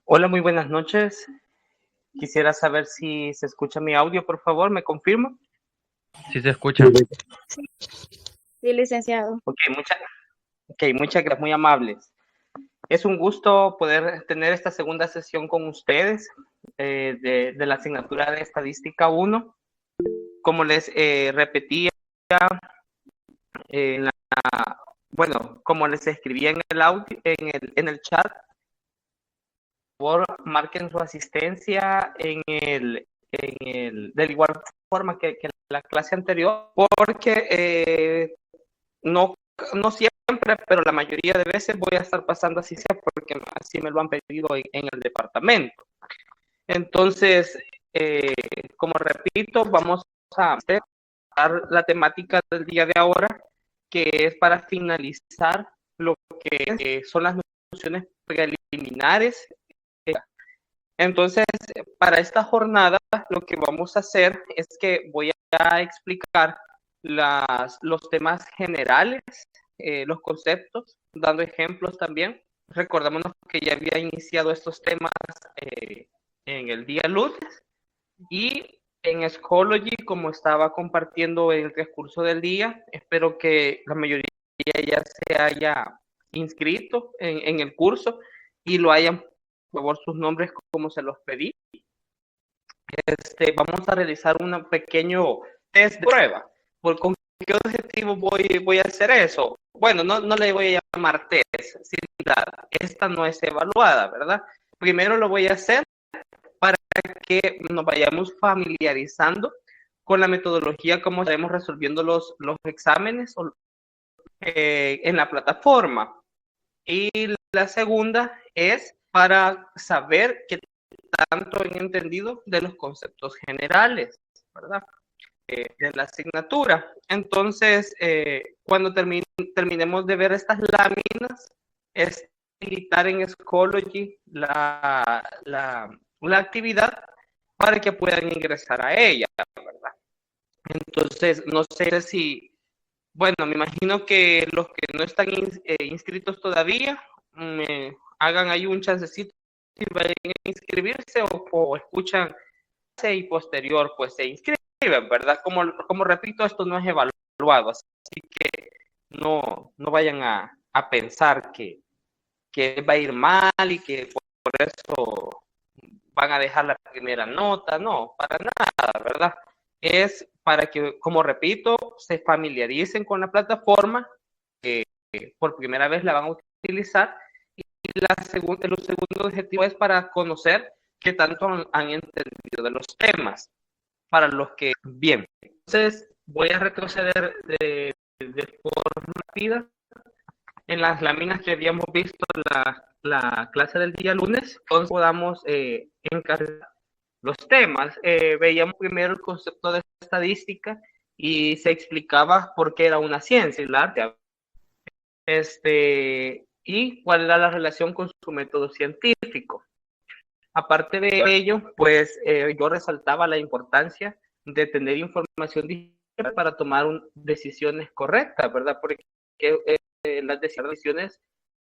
Hola, muy buenas noches. Quisiera saber si se escucha mi audio, por favor, ¿me confirma? Sí se escucha. Sí, licenciado. Ok, muchas gracias, muy amables. Es un gusto poder tener esta segunda sesión con ustedes de la asignatura de Estadística 1. Como les repetía, en la, bueno, como les escribí en el audio, en el chat, por favor, marquen su asistencia de igual forma que la clase anterior, porque no, no siempre, pero la mayoría de veces voy a estar pasando así sea porque así me lo han pedido en el departamento. Entonces, eh, como repito, vamos a dar la temática del día de ahora, que es para finalizar lo que son las nociones preliminares. Entonces, para esta jornada, lo que vamos a hacer es que voy a explicar los temas generales, los conceptos, dando ejemplos también. Recordémonos que ya había iniciado estos temas en el día lunes y en Schoology, como estaba compartiendo en el transcurso del día, espero que la mayoría ya se haya inscrito en el curso y lo hayan, por favor, sus nombres como se los pedí. Vamos a realizar un pequeño test de prueba. ¿Con qué objetivo voy a hacer eso? Bueno, no le voy a llamar test, sin nada. Esta no es evaluada, ¿verdad? Primero lo voy a hacer para que nos vayamos familiarizando con la metodología, cómo estaremos resolviendo los exámenes en la plataforma. Y la segunda es para saber qué tanto han entendido de los conceptos generales, ¿verdad? De la asignatura. Entonces, cuando terminemos de ver estas láminas, es militar en Schoology la actividad para que puedan ingresar a ella, ¿verdad? Entonces, no sé si, bueno, me imagino que los que no están inscritos todavía, hagan ahí un chancecito y vayan a inscribirse o escuchan y posterior pues se inscriben, ¿verdad? Como repito, esto no es evaluado, así que no vayan a pensar que va a ir mal y que por eso van a dejar la primera nota, no, para nada, ¿verdad? Es para que, como repito, se familiaricen con la plataforma, que por primera vez la van a utilizar, y el segundo objetivo es para conocer qué tanto han entendido de los temas, para los que, bien, entonces voy a retroceder de forma rápida en las láminas que habíamos visto la clase del día lunes, entonces podamos encargar los temas. Veíamos primero el concepto de estadística y se explicaba por qué era una ciencia, el arte, y cuál era la relación con su método científico. Aparte de ello, pues yo resaltaba la importancia de tener información disponible para tomar decisiones correctas, ¿verdad? Porque las decisiones,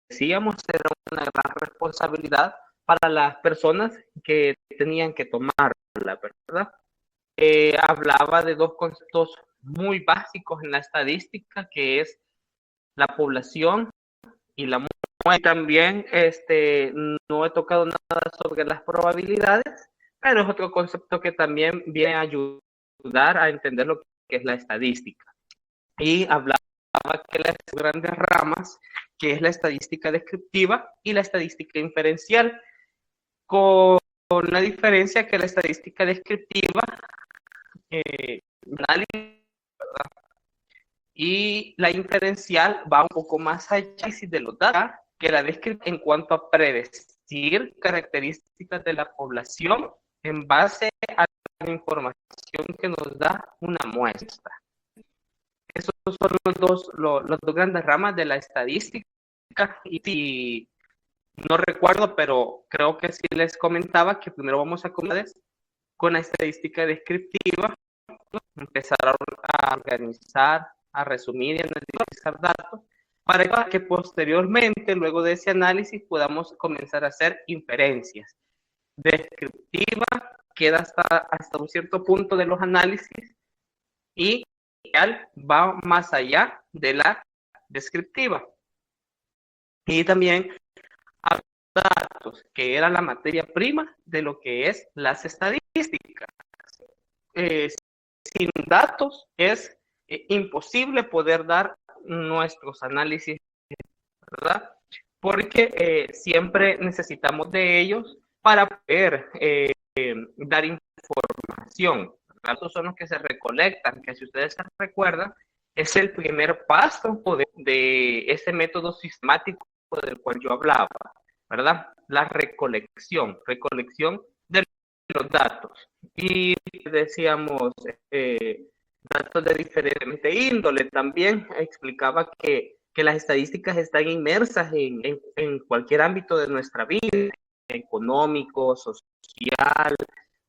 decíamos, era una gran responsabilidad para las personas que tenían que tomarla, ¿verdad? Hablaba de dos conceptos muy básicos en la estadística, que es la población y la muerte. También no he tocado nada sobre las probabilidades, pero es otro concepto que también viene a ayudar a entender lo que es la estadística. Y hablaba que las grandes ramas, que es la estadística descriptiva y la estadística inferencial, con la diferencia que la estadística descriptiva y la inferencial va un poco más allá de los datos que la descriptiva en cuanto a predecir características de la población en base a la información que nos da una muestra. Esos son las dos grandes ramas de la estadística. Y si no recuerdo, pero creo que sí les comentaba que primero vamos a comenzar con la estadística descriptiva, empezar a organizar, a resumir y analizar datos para que posteriormente, luego de ese análisis, podamos comenzar a hacer inferencias. Descriptiva queda hasta un cierto punto de los análisis y va más allá de la descriptiva. Y también datos, que era la materia prima de lo que es las estadísticas. Sin datos es imposible poder dar nuestros análisis, ¿verdad? Porque siempre necesitamos de ellos para poder dar información. Datos son los que se recolectan, que si ustedes se recuerdan, es el primer paso de ese método sistemático del cual yo hablaba, ¿verdad? La recolección de los datos. Y decíamos, datos de diferente índole. También explicaba que las estadísticas están inmersas en cualquier ámbito de nuestra vida, económico, social,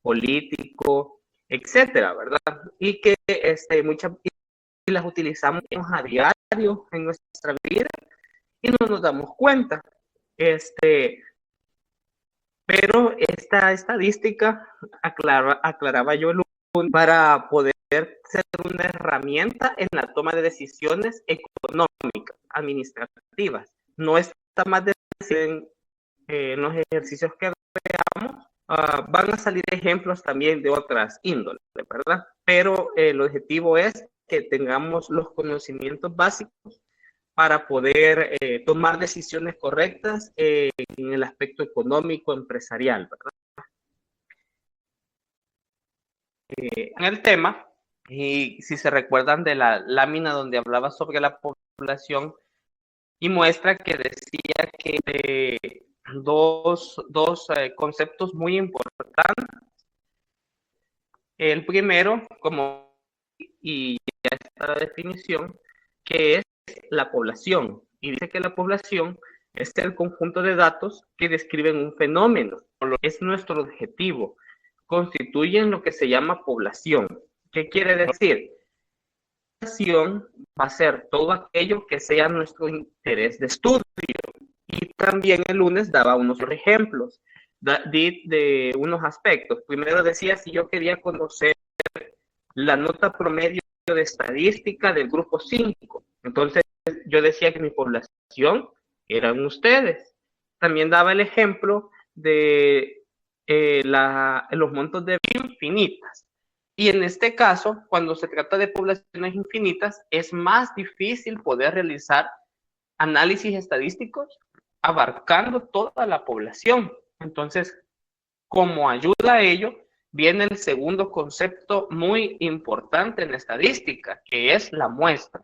político, etcétera, ¿verdad? Y que muchas las utilizamos a diario en nuestra vida y no nos damos cuenta. Pero esta estadística aclaraba yo para poder ser una herramienta en la toma de decisiones económicas, administrativas. No está más de decir en los ejercicios que veamos, van a salir ejemplos también de otras índoles, ¿verdad? Pero el objetivo es que tengamos los conocimientos básicos para poder tomar decisiones correctas en el aspecto económico, empresarial, ¿verdad? En el tema, y si se recuerdan de la lámina donde hablaba sobre la población, y muestra que decía que dos conceptos muy importantes. El primero, como y ya está la definición, que es la población. Y dice que la población es el conjunto de datos que describen un fenómeno. Es nuestro objetivo. Constituyen lo que se llama población. ¿Qué quiere decir? La población va a ser todo aquello que sea nuestro interés de estudio. Y también el lunes daba unos ejemplos de unos aspectos. Primero decía si yo quería conocer la nota promedio de estadística del grupo 5. Entonces yo decía que mi población eran ustedes. También daba el ejemplo de los montos de infinitas. Y en este caso, cuando se trata de poblaciones infinitas, es más difícil poder realizar análisis estadísticos abarcando toda la población. Entonces, como ayuda a ello, viene el segundo concepto muy importante en estadística, que es la muestra.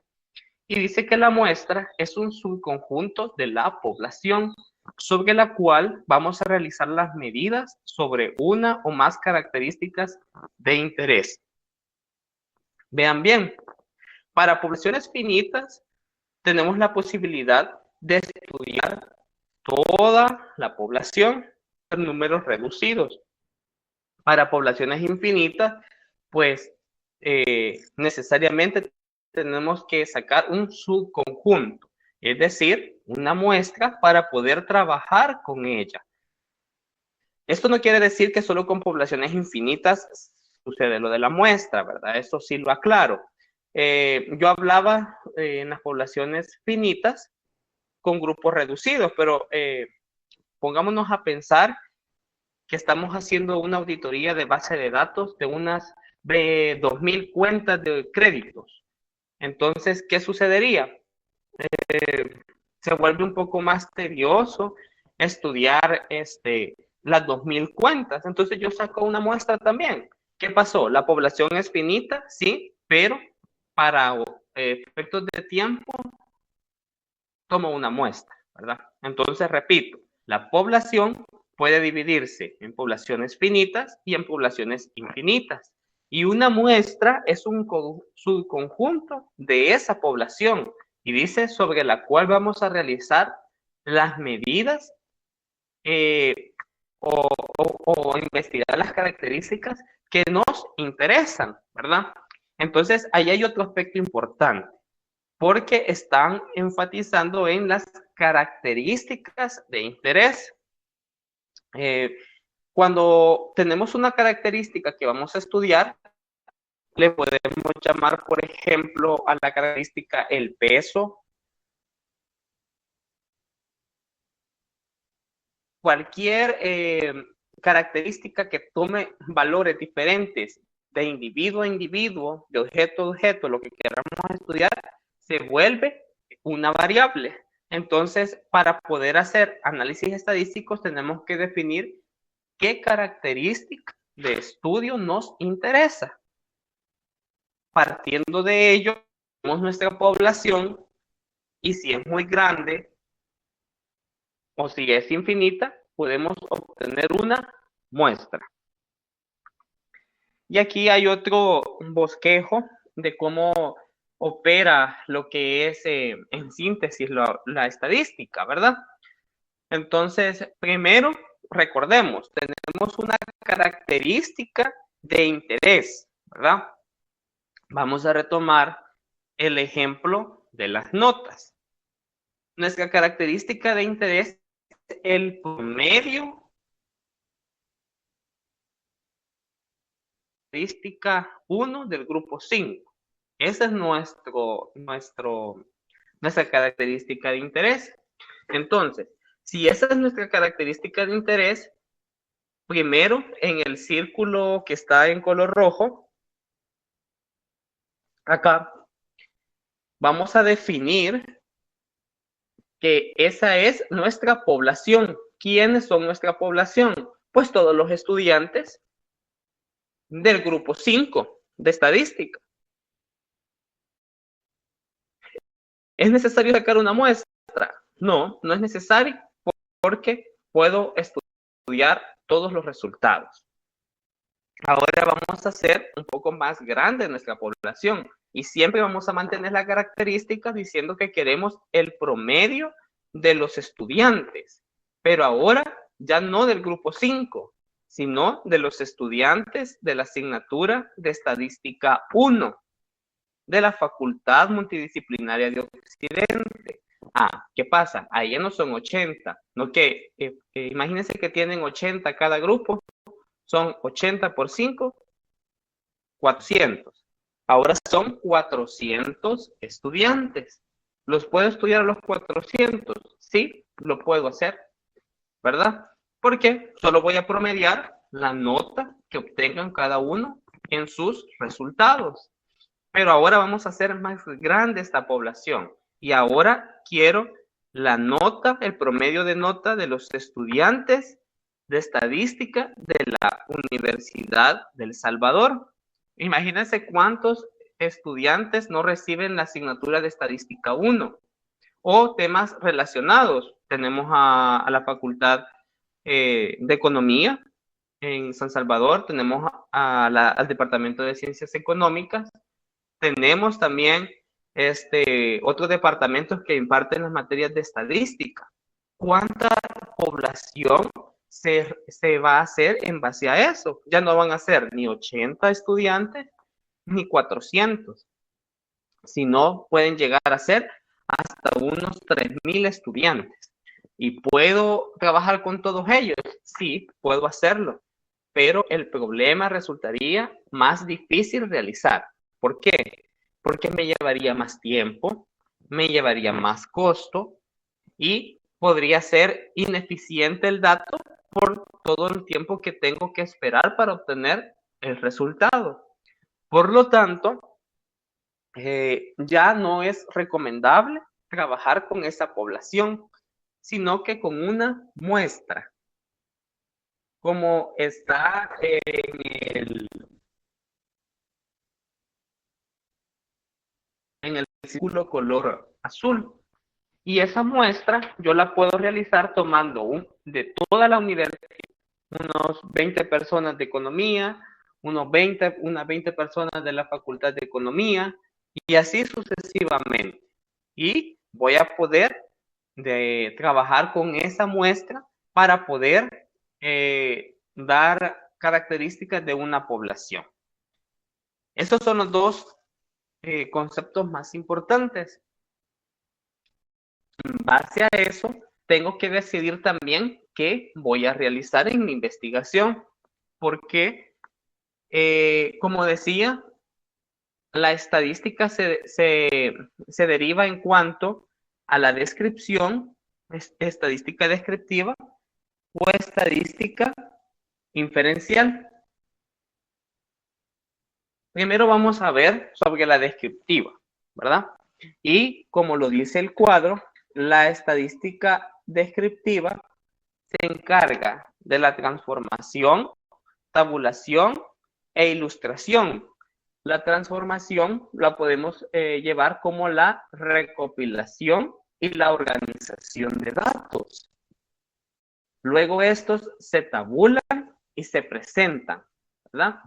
Y dice que la muestra es un subconjunto de la población sobre la cual vamos a realizar las medidas sobre una o más características de interés. Vean bien, para poblaciones finitas tenemos la posibilidad de estudiar toda la población en números reducidos. Para poblaciones infinitas, pues necesariamente tenemos que sacar un subconjunto, es decir, una muestra para poder trabajar con ella. Esto no quiere decir que solo con poblaciones infinitas sucede lo de la muestra, ¿verdad? Eso sí lo aclaro. Yo hablaba en las poblaciones finitas con grupos reducidos, pero pongámonos a pensar que estamos haciendo una auditoría de base de datos de unas 2,000 cuentas de créditos. Entonces, ¿qué sucedería? Se vuelve un poco más tedioso estudiar las 2,000 cuentas. Entonces, yo saco una muestra también. ¿Qué pasó? La población es finita, sí, pero para efectos de tiempo, tomo una muestra, ¿verdad? Entonces, repito, la población puede dividirse en poblaciones finitas y en poblaciones infinitas. Y una muestra es un subconjunto de esa población y dice sobre la cual vamos a realizar las medidas o investigar las características que nos interesan, ¿verdad? Entonces, ahí hay otro aspecto importante. porque están enfatizando en las características de interés. Cuando tenemos una característica que vamos a estudiar, le podemos llamar, por ejemplo, a la característica el peso. Cualquier característica que tome valores diferentes de individuo a individuo, de objeto a objeto, lo que queramos estudiar, se vuelve una variable. Entonces, para poder hacer análisis estadísticos, tenemos que definir qué característica de estudio nos interesa. Partiendo de ello, tenemos nuestra población, y si es muy grande o si es infinita, podemos obtener una muestra. Y aquí hay otro bosquejo de cómo opera lo que es en síntesis la estadística, ¿verdad? Entonces, primero, recordemos, tenemos una característica de interés, ¿verdad? Vamos a retomar el ejemplo de las notas. Nuestra característica de interés es el promedio. Característica 1 del grupo 5. Esa es nuestra característica de interés. Entonces, si esa es nuestra característica de interés, primero en el círculo que está en color rojo, acá, vamos a definir que esa es nuestra población. ¿Quiénes son nuestra población? Pues todos los estudiantes del grupo 5 de estadística. ¿Es necesario sacar una muestra? No, no es necesario porque puedo estudiar todos los resultados. Ahora vamos a hacer un poco más grande nuestra población y siempre vamos a mantener la característica diciendo que queremos el promedio de los estudiantes, pero ahora ya no del grupo 5, sino de los estudiantes de la asignatura de Estadística 1 de la Facultad Multidisciplinaria de Occidente. ¿Qué pasa? Ahí ya no son 80, ¿no? Imagínense que tienen 80 cada grupo, son 80 por 5, 400. Ahora son 400 estudiantes. ¿Los puedo estudiar a los 400? Sí, lo puedo hacer, ¿verdad? Porque solo voy a promediar la nota que obtengan cada uno en sus resultados. Pero ahora vamos a hacer más grande esta población. Y ahora quiero la nota, el promedio de nota de los estudiantes de estadística de la Universidad del Salvador. Imagínense cuántos estudiantes no reciben la asignatura de Estadística 1 o temas relacionados. Tenemos a la Facultad de Economía en San Salvador, tenemos al Departamento de Ciencias Económicas, tenemos también otros departamentos que imparten las materias de estadística. ¿Cuánta población se va a hacer en base a eso? Ya no van a ser ni 80 estudiantes ni 400, sino pueden llegar a ser hasta unos 3,000 estudiantes. ¿Y puedo trabajar con todos ellos? Sí, puedo hacerlo, pero el problema resultaría más difícil realizar. ¿Por qué? Porque me llevaría más tiempo, me llevaría más costo y podría ser ineficiente el dato por todo el tiempo que tengo que esperar para obtener el resultado. Por lo tanto, ya no es recomendable trabajar con esa población, sino que con una muestra, como está en el círculo color azul. Y esa muestra yo la puedo realizar tomando de toda la universidad, unos 20 personas de economía, unas 20 personas de la Facultad de Economía, y así sucesivamente. Y voy a poder trabajar con esa muestra para poder dar características de una población. Estos son los dos conceptos más importantes. En base a eso, tengo que decidir también qué voy a realizar en mi investigación, porque, como decía, la estadística se deriva en cuanto a la descripción, estadística descriptiva o estadística inferencial. Primero vamos a ver sobre la descriptiva, ¿verdad? Y como lo dice el cuadro, la estadística descriptiva se encarga de la transformación, tabulación e ilustración. La transformación la podemos llevar como la recopilación y la organización de datos. Luego estos se tabulan y se presentan, ¿verdad?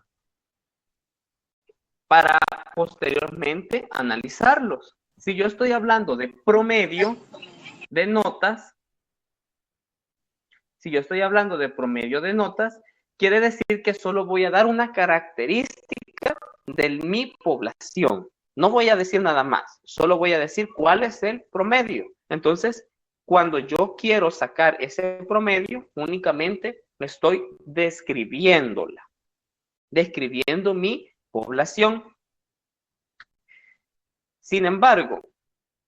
Para posteriormente analizarlos. Si yo estoy hablando de promedio de notas, quiere decir que solo voy a dar una característica de mi población. No voy a decir nada más, solo voy a decir cuál es el promedio. Entonces, cuando yo quiero sacar ese promedio, únicamente estoy describiéndola, describiendo mi población. Sin embargo,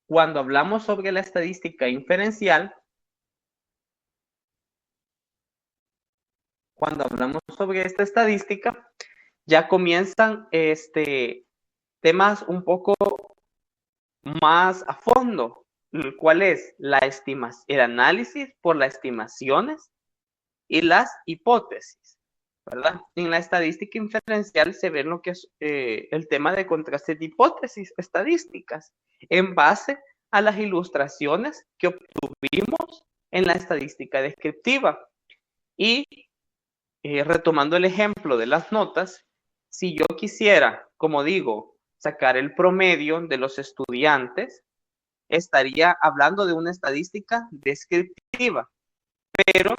cuando hablamos sobre la estadística inferencial, cuando hablamos sobre esta estadística, ya comienzan temas un poco más a fondo, cuál es el análisis por las estimaciones y las hipótesis, ¿verdad? En la estadística inferencial se ve lo que es el tema de contraste de hipótesis estadísticas en base a las ilustraciones que obtuvimos en la estadística descriptiva. Y retomando el ejemplo de las notas, si yo quisiera, como digo, sacar el promedio de los estudiantes, estaría hablando de una estadística descriptiva. Pero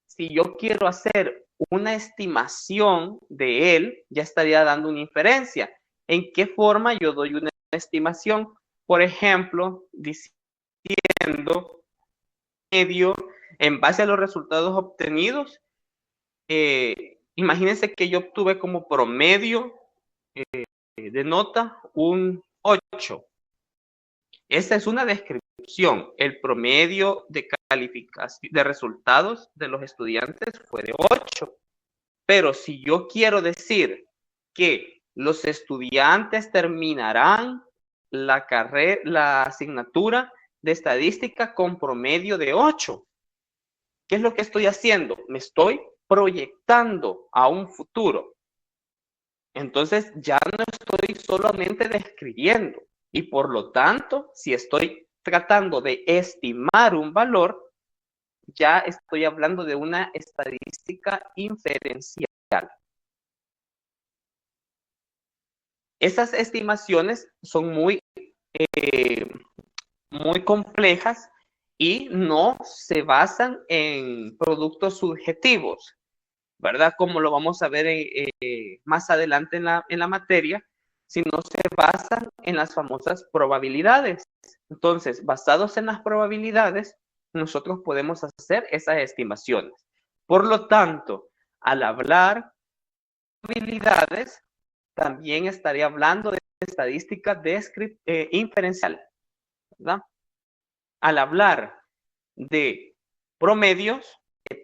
si yo quiero hacer una estimación de él, ya estaría dando una inferencia. ¿En qué forma yo doy una estimación? Por ejemplo, diciendo medio en base a los resultados obtenidos. Imagínense que yo obtuve como promedio de nota un 8. Esta es una descripción. El promedio de calificación de resultados de los estudiantes fue de 8. Pero si yo quiero decir que los estudiantes terminarán la asignatura de estadística con promedio de 8, ¿qué es lo que estoy haciendo? Me estoy proyectando a un futuro. Entonces ya no estoy solamente describiendo, y por lo tanto, si estoy tratando de estimar un valor, ya estoy hablando de una estadística inferencial. Esas estimaciones son muy complejas y no se basan en productos subjetivos, ¿verdad? Como lo vamos a ver más adelante en la materia, sino se basan en las famosas probabilidades. Entonces, basados en las probabilidades, nosotros podemos hacer esas estimaciones. Por lo tanto, al hablar de probabilidades, también estaría hablando de estadística inferencial, ¿verdad? Al hablar de promedios,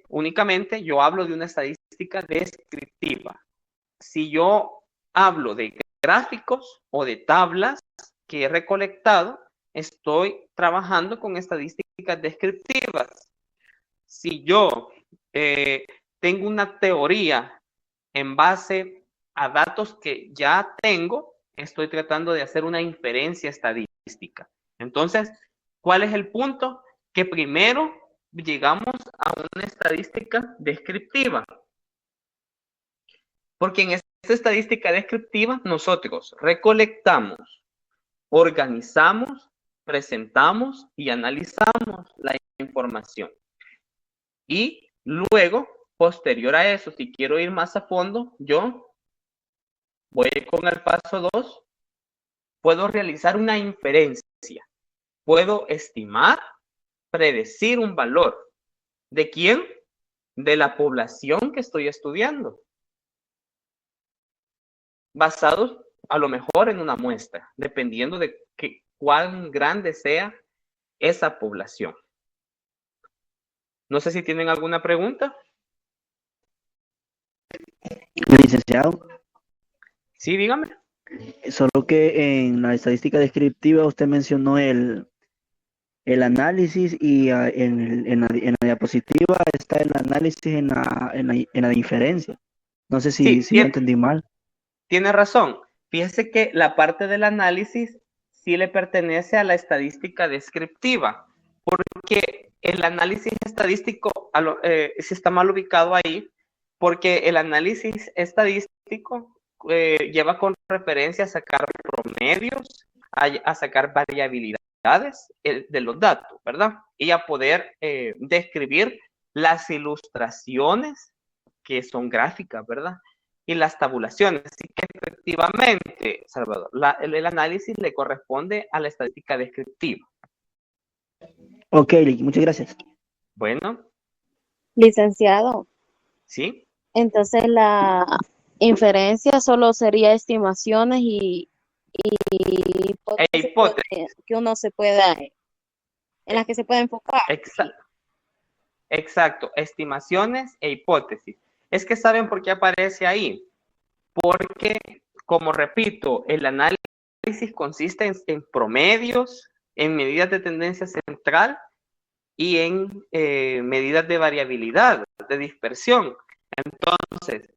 únicamente yo hablo de una estadística descriptiva. Si yo hablo de gráficos o de tablas que he recolectado, estoy trabajando con estadísticas descriptivas. Si yo tengo una teoría en base a datos que ya tengo, estoy tratando de hacer una inferencia estadística. Entonces, ¿cuál es el punto? Que primero llegamos a una estadística descriptiva. Porque en esta estadística descriptiva nosotros recolectamos, organizamos, presentamos y analizamos la información. Y luego, posterior a eso, si quiero ir más a fondo, yo voy con el paso 2, puedo realizar una inferencia. puedo estimar, predecir un valor. ¿De quién? De la población que estoy estudiando. Basados a lo mejor en una muestra, dependiendo de cuán grande sea esa población. No sé si tienen alguna pregunta. Licenciado, Sí, dígame. solo que en la estadística descriptiva usted mencionó el análisis y en la diapositiva está el análisis en la diferencia. No sé Sí, si lo entendí mal. tiene razón. Fíjese que la parte del análisis sí le pertenece a la estadística descriptiva, porque el análisis estadístico sí está mal ubicado ahí, porque el análisis estadístico lleva con referencia a sacar promedios, a sacar variabilidades de los datos, ¿verdad? Y a poder describir las ilustraciones que son gráficas, ¿verdad? Y las tabulaciones. Así que efectivamente, Salvador, el análisis le corresponde a la estadística descriptiva. Ok, muchas gracias. Bueno, Licenciado, ¿sí? entonces la inferencia solo sería estimaciones y E hipótesis hipótesis. que uno se pueda, en las que se puede enfocar. Exacto, estimaciones e hipótesis. Es que ¿saben por qué aparece ahí? Porque, como repito, el análisis consiste en promedios, en medidas de tendencia central y en medidas de variabilidad, de dispersión. Entonces,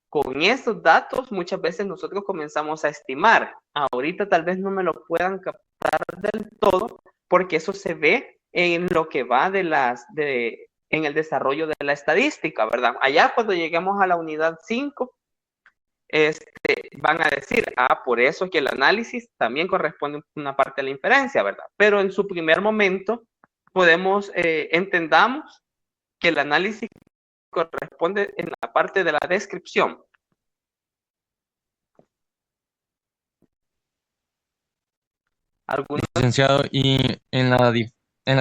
con esos datos muchas veces nosotros comenzamos a estimar. Ahorita tal vez no me lo puedan captar del todo porque eso se ve en lo que va en el desarrollo de la estadística, ¿verdad? Allá cuando lleguemos a la unidad 5, van a decir, por eso es que el análisis también corresponde a una parte de la inferencia, ¿verdad? Pero en su primer momento entendamos que el análisis corresponde en la parte de la descripción. Licenciado, y en la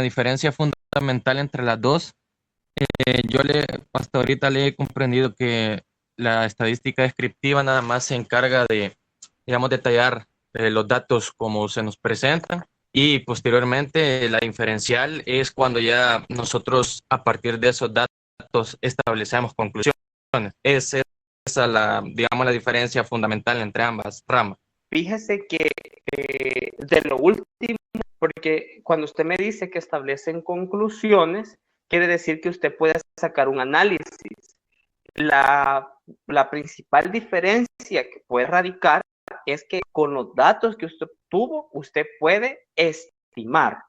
diferencia fundamental entre las dos, hasta ahorita le he comprendido que la estadística descriptiva nada más se encarga de, digamos, detallar los datos como se nos presentan, y posteriormente la inferencial es cuando ya nosotros a partir de esos datos establecemos conclusiones. Es esa digamos, la diferencia fundamental entre ambas ramas. Fíjese que de lo último, porque cuando usted me dice que establecen conclusiones, quiere decir que usted puede sacar un análisis. La principal diferencia que puede radicar es que con los datos que usted obtuvo, usted puede estimar,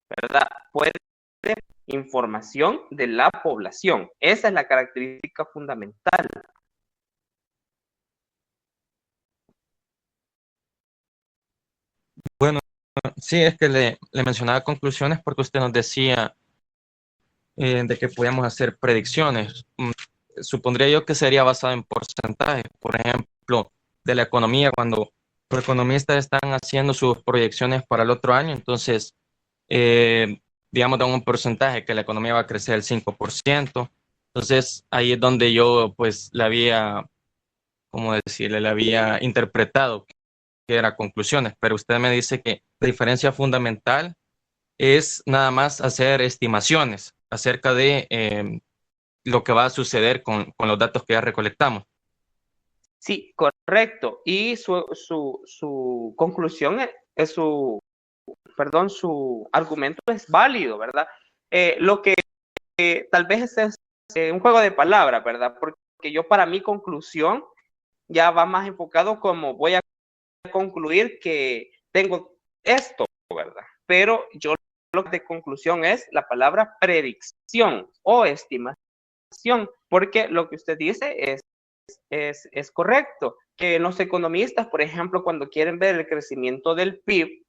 ¿verdad? Puede información de la población. Esa es la característica fundamental. Bueno, sí, es que le mencionaba conclusiones porque usted nos decía de que podíamos hacer predicciones. Supondría yo que sería basado en porcentajes. Por ejemplo, de la economía, cuando los economistas están haciendo sus proyecciones para el otro año, entonces, digamos, dan un porcentaje que la economía va a crecer el 5%. Entonces, ahí es donde yo, pues, ¿cómo decirle? Le había interpretado que era conclusiones, pero usted me dice que la diferencia fundamental es nada más hacer estimaciones acerca de lo que va a suceder con los datos que ya recolectamos. Sí, correcto. Y su conclusión su argumento es válido, ¿verdad? Lo que tal vez es un juego de palabras, ¿verdad? Porque yo para mi conclusión ya va más enfocado como voy a concluir que tengo esto, ¿verdad? Pero yo lo que de conclusión es la palabra predicción o estimación, porque lo que usted dice es correcto, que los economistas, por ejemplo, cuando quieren ver el crecimiento del PIB,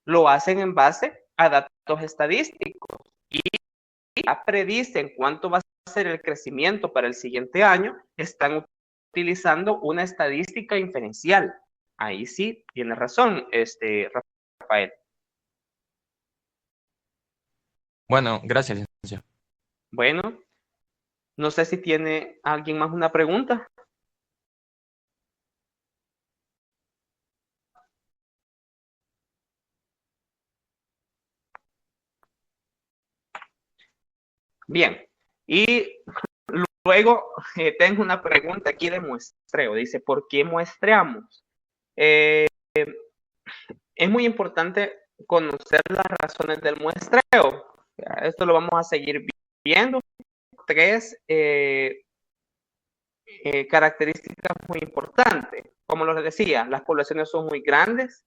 lo hacen en base a datos estadísticos y ya predicen cuánto va a ser el crecimiento para el siguiente año, están utilizando una estadística inferencial. Ahí sí, tiene razón, Rafael. Bueno, gracias, licenciado. Bueno, no sé si tiene alguien más una pregunta. Bien, y luego tengo una pregunta aquí de muestreo. Dice, ¿por qué muestreamos? Es muy importante conocer las razones del muestreo. Esto lo vamos a seguir viendo. Tres características muy importantes. Como les decía, las poblaciones son muy grandes,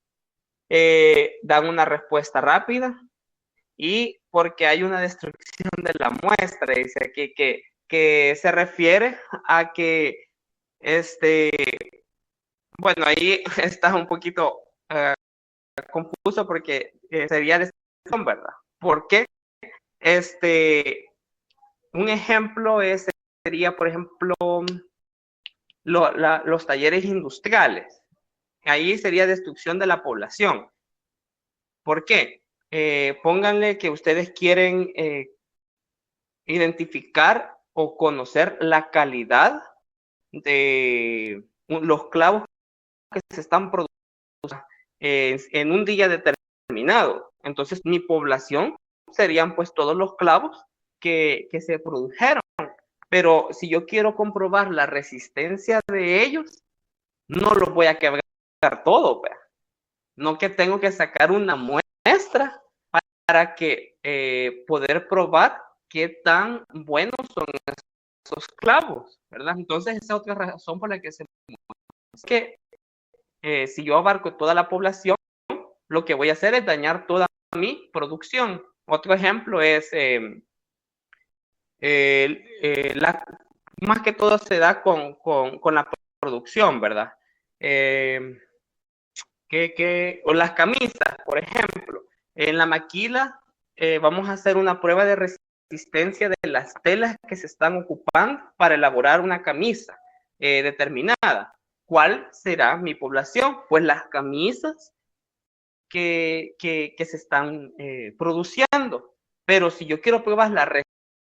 dan una respuesta rápida y porque hay una destrucción de la muestra. Dice que se refiere a que, bueno, ahí está un poquito confuso porque sería destrucción, ¿verdad? Porque un ejemplo sería, por ejemplo, los talleres industriales. Ahí sería destrucción de la población. ¿Por qué? Pónganle que ustedes quieren identificar o conocer la calidad de los clavos que se están produciendo en un día determinado. Entonces, mi población serían pues todos los clavos que se produjeron. Pero si yo quiero comprobar la resistencia de ellos, no los voy a quebrar todo, ¿verdad? No que tengo que sacar una muestra para que poder probar qué tan buenos son esos clavos, ¿verdad? Entonces, esa es otra razón por la que se es que si yo abarco toda la población, lo que voy a hacer es dañar toda mi producción. Otro ejemplo es más que todo se da con la producción, ¿verdad? O las camisas, por ejemplo. En la maquila vamos a hacer una prueba de resistencia de las telas que se están ocupando para elaborar una camisa determinada. ¿Cuál será mi población? Pues las camisas que se están produciendo. Pero si yo quiero probar la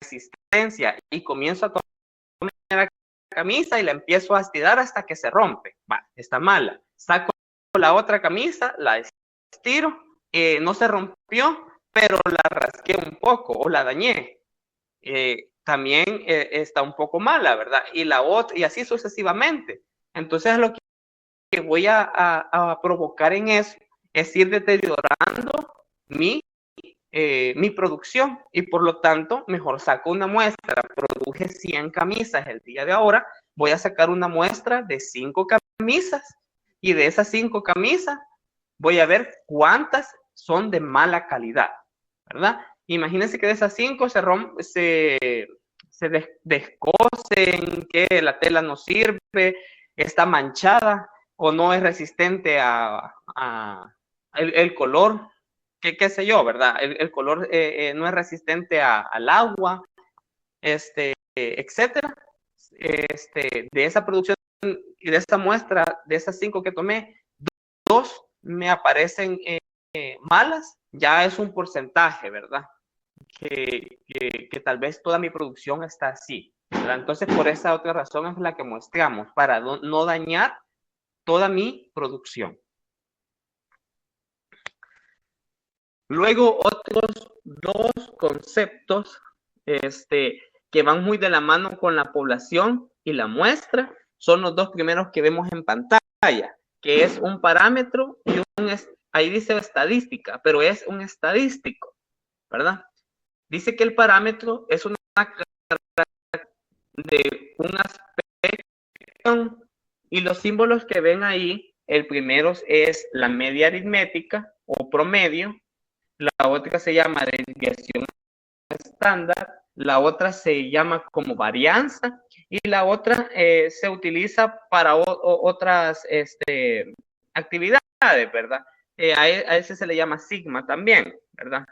resistencia y comienzo a tomar la camisa y la empiezo a estirar hasta que se rompe, va, está mala. Saco la otra camisa, la estiro, no se rompió, pero la rasqué un poco o la dañé. También está un poco mala, ¿verdad? Y la otra, y así sucesivamente. Entonces, lo que voy a provocar en eso es ir deteriorando mi producción y por lo tanto mejor saco una muestra. Produje 100 camisas el día de ahora, voy a sacar una muestra de 5 camisas y de esas 5 camisas voy a ver cuántas son de mala calidad, ¿verdad? Imagínense que de esas 5 se descosen, que la tela no sirve, está manchada o no es resistente a el color, qué sé yo, ¿verdad? El color no es resistente al agua, etcétera. De esa producción y de esa muestra, de esas 5 que tomé, 2 me aparecen malas, ya es un porcentaje, ¿verdad? Que tal vez toda mi producción está así, ¿verdad? Entonces, por esa otra razón es la que mostramos, para no dañar toda mi producción. Luego, otros 2 conceptos que van muy de la mano con la población y la muestra son los 2 primeros que vemos en pantalla, que es un parámetro y ahí dice estadística, pero es un estadístico, ¿verdad? Dice que el parámetro es una de un aspecto y los símbolos que ven ahí, el primero es la media aritmética o promedio, la otra se llama desviación estándar, la otra se llama como varianza y la otra se utiliza para otras actividades, ¿verdad? A ese se le llama sigma también, ¿verdad?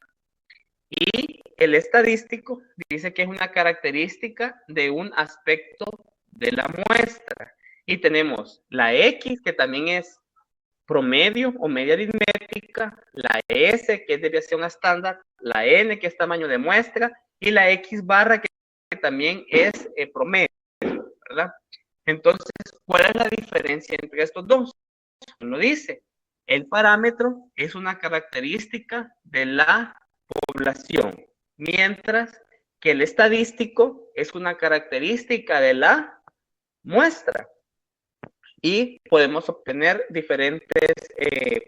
Y el estadístico dice que es una característica de un aspecto de la muestra. Y tenemos la X, que también es promedio o media aritmética, la S, que es desviación estándar, la N, que es tamaño de muestra, y la X barra, que también es promedio, ¿verdad? Entonces, ¿cuál es la diferencia entre estos dos? Lo dice, el parámetro es una característica de la población, mientras que el estadístico es una característica de la muestra. Y podemos obtener diferentes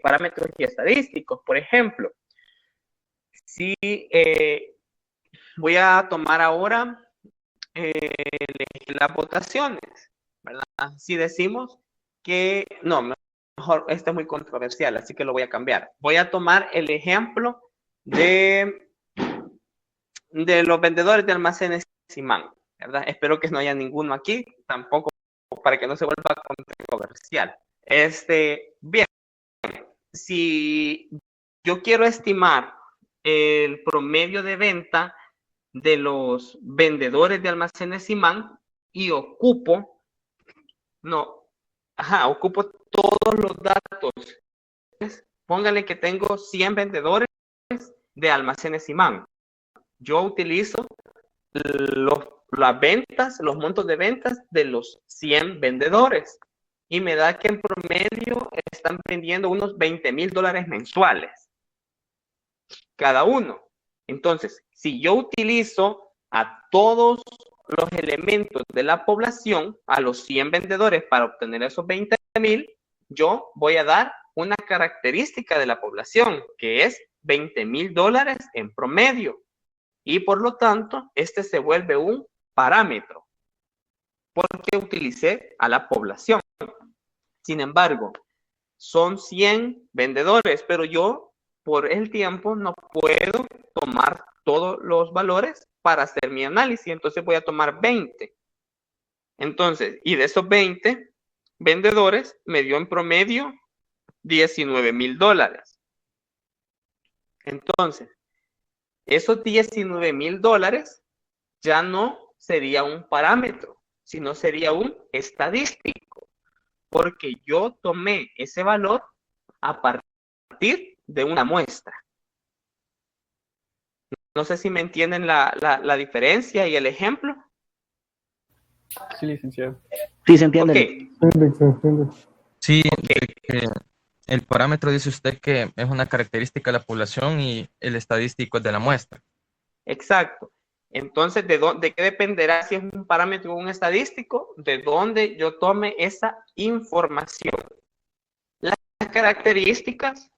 parámetros y estadísticos. Por ejemplo, si voy a tomar ahora las votaciones, ¿verdad? Si decimos que, no, mejor, este es muy controversial, así que lo voy a cambiar. Voy a tomar el ejemplo de los vendedores de almacenes Simán, ¿verdad? Espero que no haya ninguno aquí, tampoco para que no se vuelva controversial. Bien, si yo quiero estimar el promedio de venta de los vendedores de almacenes Simán y ocupo todos los datos. Póngale que tengo 100 vendedores de almacenes Simán. Yo utilizo las ventas, los montos de ventas de los 100 vendedores y me da que en promedio están vendiendo unos $20,000 mensuales cada uno. Entonces, si yo utilizo a todos los elementos de la población, a los 100 vendedores para obtener esos 20,000, yo voy a dar una característica de la población que es $20,000 en promedio. Y por lo tanto, este se vuelve un parámetro porque utilicé a la población. Sin embargo, son 100 vendedores, pero yo por el tiempo no puedo tomar todos los valores para hacer mi análisis, entonces voy a tomar 20. Entonces, y de esos 20 vendedores me dio en promedio $19,000. Entonces, esos $19,000 ya no sería un parámetro, sino sería un estadístico, porque yo tomé ese valor a partir de una muestra. No sé si me entienden la diferencia y el ejemplo. Sí, licenciado. Sí, se entiende. Okay. Sí, el parámetro dice usted que es una característica de la población y el estadístico es de la muestra. Exacto. Entonces, ¿de qué dependerá si es un parámetro o un estadístico? De dónde yo tome esa información. Las características,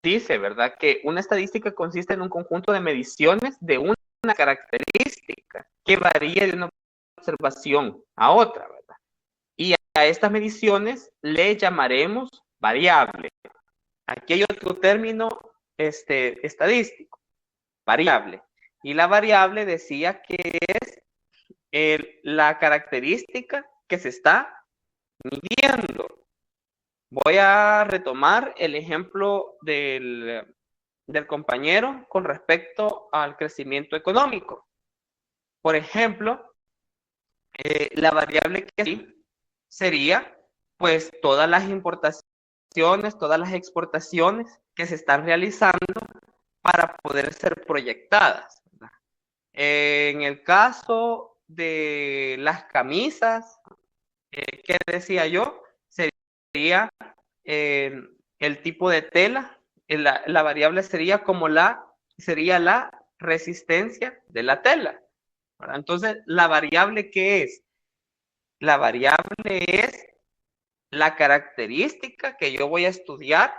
dice, ¿verdad? Que una estadística consiste en un conjunto de mediciones de una característica que varía de una observación a otra, ¿verdad? Y a estas mediciones le llamaremos variable. Aquí hay otro término estadístico, variable. Y la variable decía que es la característica que se está midiendo. Voy a retomar el ejemplo del compañero con respecto al crecimiento económico. Por ejemplo, la variable que sí sería pues todas las importaciones, todas las exportaciones que se están realizando para poder ser proyectadas, ¿verdad? En el caso de las camisas, ¿qué decía yo? Sería el tipo de tela, la variable sería la resistencia de la tela, ¿verdad? Entonces, ¿la variable qué es? La variable es la característica que yo voy a estudiar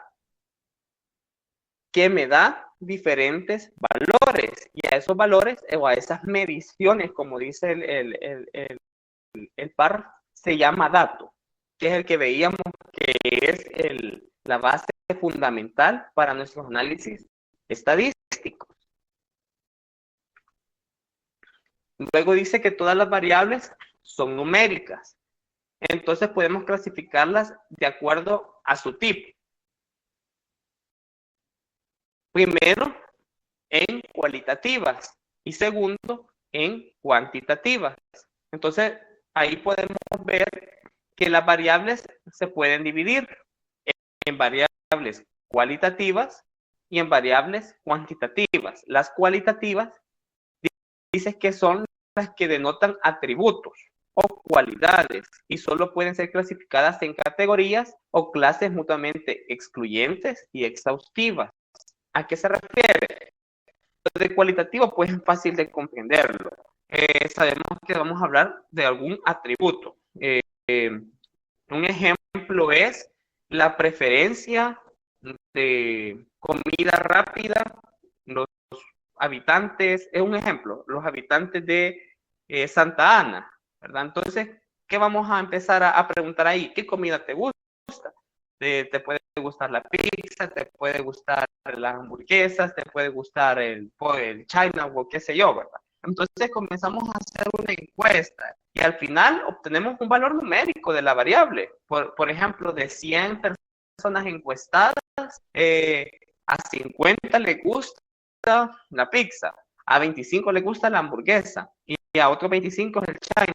que me da diferentes valores, y a esos valores o a esas mediciones, como dice el párrafo, se llama dato, que es el que veíamos que es la base fundamental para nuestros análisis estadísticos. Luego dice que todas las variables son numéricas, entonces podemos clasificarlas de acuerdo a su tipo. Primero, en cualitativas y segundo, en cuantitativas. Entonces, ahí podemos ver que las variables se pueden dividir en variables cualitativas y en variables cuantitativas. Las cualitativas dice que son las que denotan atributos o cualidades y solo pueden ser clasificadas en categorías o clases mutuamente excluyentes y exhaustivas. ¿A qué se refiere? Lo de cualitativo pues es fácil de comprenderlo. Sabemos que vamos a hablar de algún atributo. Un ejemplo es la preferencia de comida rápida. Los habitantes, es un ejemplo, los habitantes de Santa Ana, ¿verdad? Entonces, ¿qué vamos a empezar a preguntar ahí? ¿Qué comida te gusta? Te puede gustar la pizza, te puede gustar las hamburguesas, te puede gustar el China o qué sé yo, ¿verdad? Entonces comenzamos a hacer una encuesta y al final obtenemos un valor numérico de la variable. Por ejemplo, de 100 personas encuestadas, a 50 le gusta la pizza, a 25 le gusta la hamburguesa y a otros 25 es el China.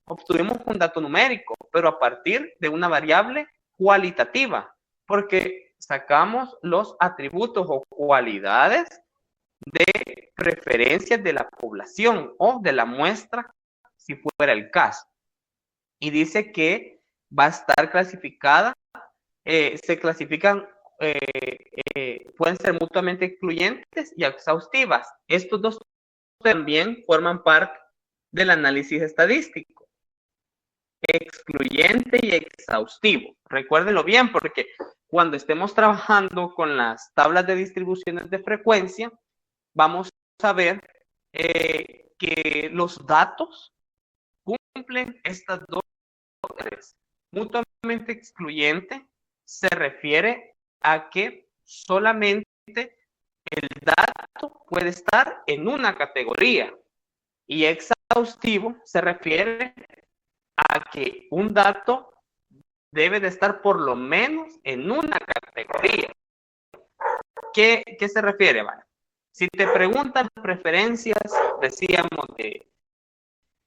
Obtuvimos un dato numérico, pero a partir de una variable cualitativa, porque sacamos los atributos o cualidades de preferencias de la población o de la muestra, si fuera el caso. Y dice que va a estar clasificada, se clasifican, pueden ser mutuamente excluyentes y exhaustivas. Estos dos también forman parte del análisis estadístico. Excluyente y exhaustivo. Recuérdenlo bien porque cuando estemos trabajando con las tablas de distribuciones de frecuencia, vamos a ver que los datos cumplen estas dos reglas. Mutuamente excluyente se refiere a que solamente el dato puede estar en una categoría y exhaustivo se refiere a que un dato debe de estar por lo menos en una categoría. ¿Qué se refiere? Vale. Si te preguntan preferencias, decíamos de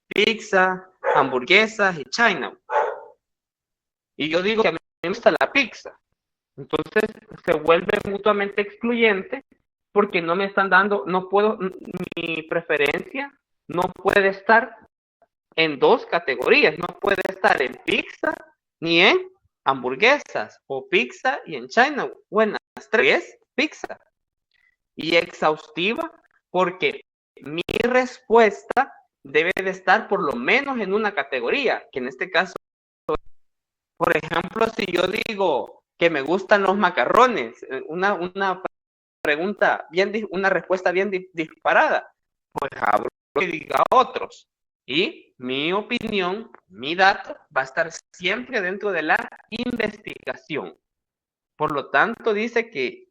pizza, hamburguesas y China. Y yo digo que a mí me gusta la pizza. Entonces se vuelve mutuamente excluyente porque no me están dando, no puedo, mi preferencia no puede estar en dos categorías, no puede estar en pizza ni en hamburguesas, o pizza y en China, o en las tres pizza. Y exhaustiva porque mi respuesta debe de estar por lo menos en una categoría, que en este caso, por ejemplo, si yo digo que me gustan los macarrones, una pregunta bien, una respuesta bien disparada, pues abro y diga otros. Y mi opinión, mi dato, va a estar siempre dentro de la investigación. Por lo tanto, dice que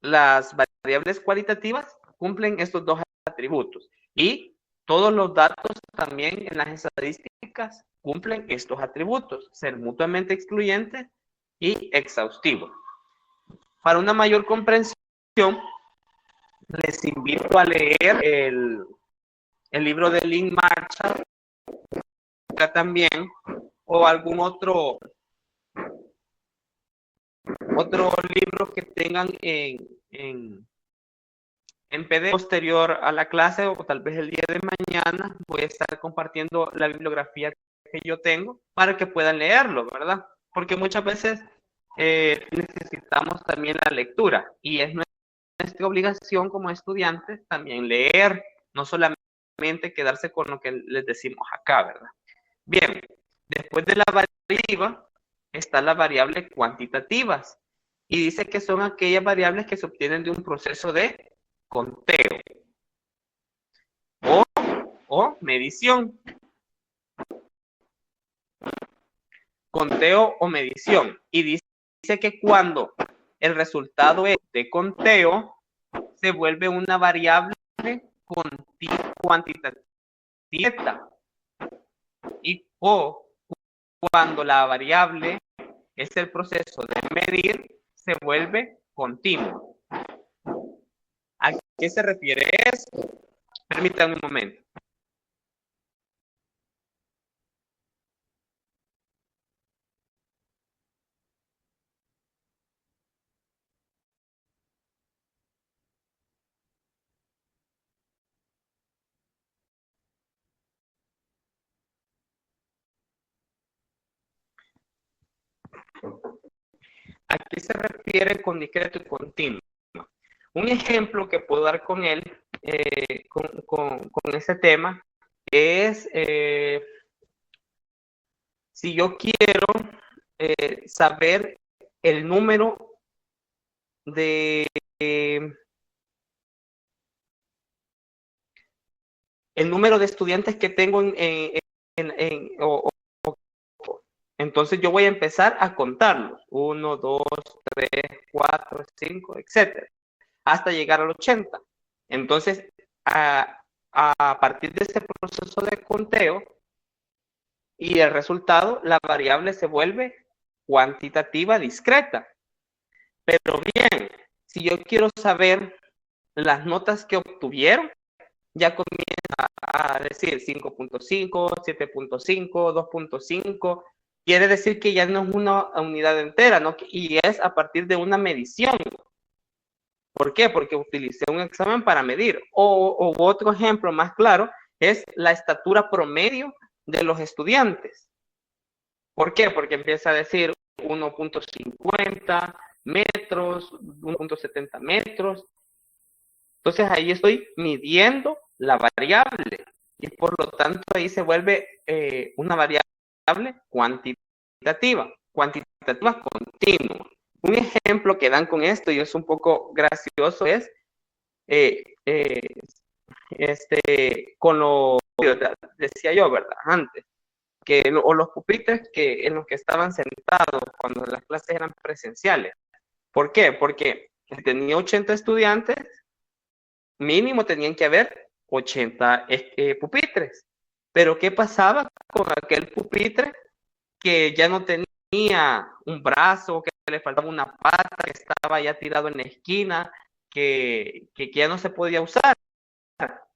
las variables cualitativas cumplen estos dos atributos. Y todos los datos también en las estadísticas cumplen estos atributos, ser mutuamente excluyentes y exhaustivos. Para una mayor comprensión, les invito a leer el libro de Lynn Marshall también, o algún otro libro que tengan en PDF posterior a la clase, o tal vez el día de mañana voy a estar compartiendo la bibliografía que yo tengo para que puedan leerlo, ¿verdad? Porque muchas veces necesitamos también la lectura y es nuestra obligación como estudiantes también leer, no solamente quedarse con lo que les decimos acá, ¿verdad? Bien, después de la variable está la variable cuantitativas y dice que son aquellas variables que se obtienen de un proceso de conteo o medición. Conteo o medición. Y dice que cuando el resultado es de conteo, se vuelve una variable cuantitativa. O cuando la variable es el proceso de medir, se vuelve continuo. ¿A qué se refiere esto? Permítanme un momento. ¿A qué se refiere con discreto y continuo? Un ejemplo que puedo dar con él, con ese tema, es si yo quiero saber el número de estudiantes que tengo entonces yo voy a empezar a contarlos. 1, 2, 3, 4, 5, etcétera, hasta llegar al 80. Entonces, a partir de ese proceso de conteo y el resultado, la variable se vuelve cuantitativa discreta. Pero bien, si yo quiero saber las notas que obtuvieron, ya comienza a decir 5.5, 7.5, 2.5. Quiere decir que ya no es una unidad entera, ¿no? Y es a partir de una medición. ¿Por qué? Porque utilicé un examen para medir. O otro ejemplo más claro es la estatura promedio de los estudiantes. ¿Por qué? Porque empieza a decir 1.50 metros, 1.70 metros. Entonces ahí estoy midiendo la variable y por lo tanto ahí se vuelve una variable cuantitativa continua. Un ejemplo que dan con esto, y es un poco gracioso, es con lo decía yo, ¿verdad? Antes, o los pupitres en los que estaban sentados cuando las clases eran presenciales. ¿Por qué? Porque tenía 80 estudiantes, mínimo tenían que haber 80 pupitres. Pero ¿qué pasaba con aquel pupitre que ya no tenía un brazo, que le faltaba una pata, que estaba ya tirado en la esquina, que ya no se podía usar?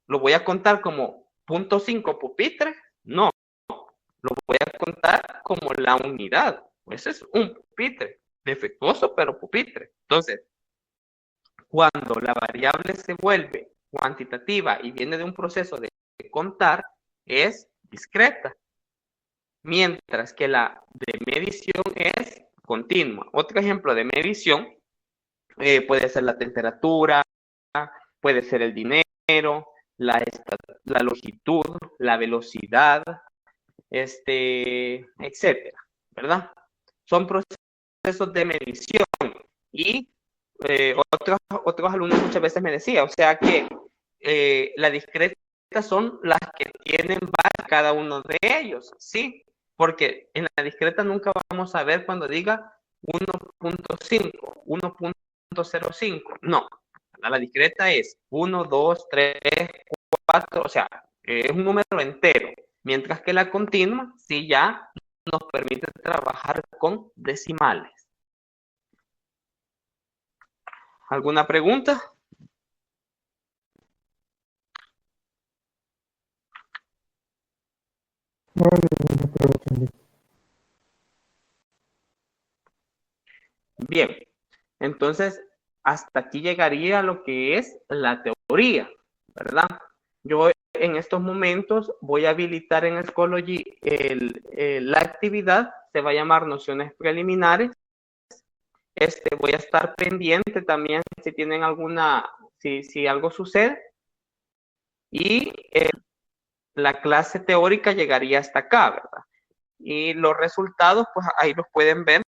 ¿Lo voy a contar como 0.5 pupitre? No, lo voy a contar como la unidad. Ese es un pupitre, defectuoso pero pupitre. Entonces, cuando la variable se vuelve cuantitativa y viene de un proceso de contar, es discreta, mientras que la de medición es continua. Otro ejemplo de medición puede ser la temperatura, puede ser el dinero, la longitud, la velocidad, etcétera, ¿verdad? Son procesos de medición y otros alumnos muchas veces me decían, o sea que la discreta son las que tienen base cada uno de ellos, ¿sí? Porque en la discreta nunca vamos a ver cuando diga 1.5, 1.05, no. La discreta es 1, 2, 3, 4, o sea, es un número entero, mientras que la continua sí ya nos permite trabajar con decimales. ¿Alguna pregunta? Bien, entonces hasta aquí llegaría lo que es la teoría, ¿verdad? Yo en estos momentos voy a habilitar en Schoology la actividad, se va a llamar nociones preliminares. Voy a estar pendiente también si tienen si algo sucede. Y la clase teórica llegaría hasta acá, ¿verdad? Y los resultados, pues ahí los pueden ver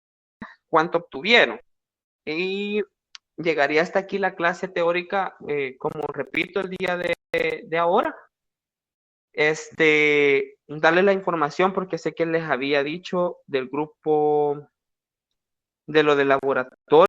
cuánto obtuvieron. Y llegaría hasta aquí la clase teórica, como repito, el día de ahora. Darle la información porque sé que les había dicho del grupo de lo del laboratorio.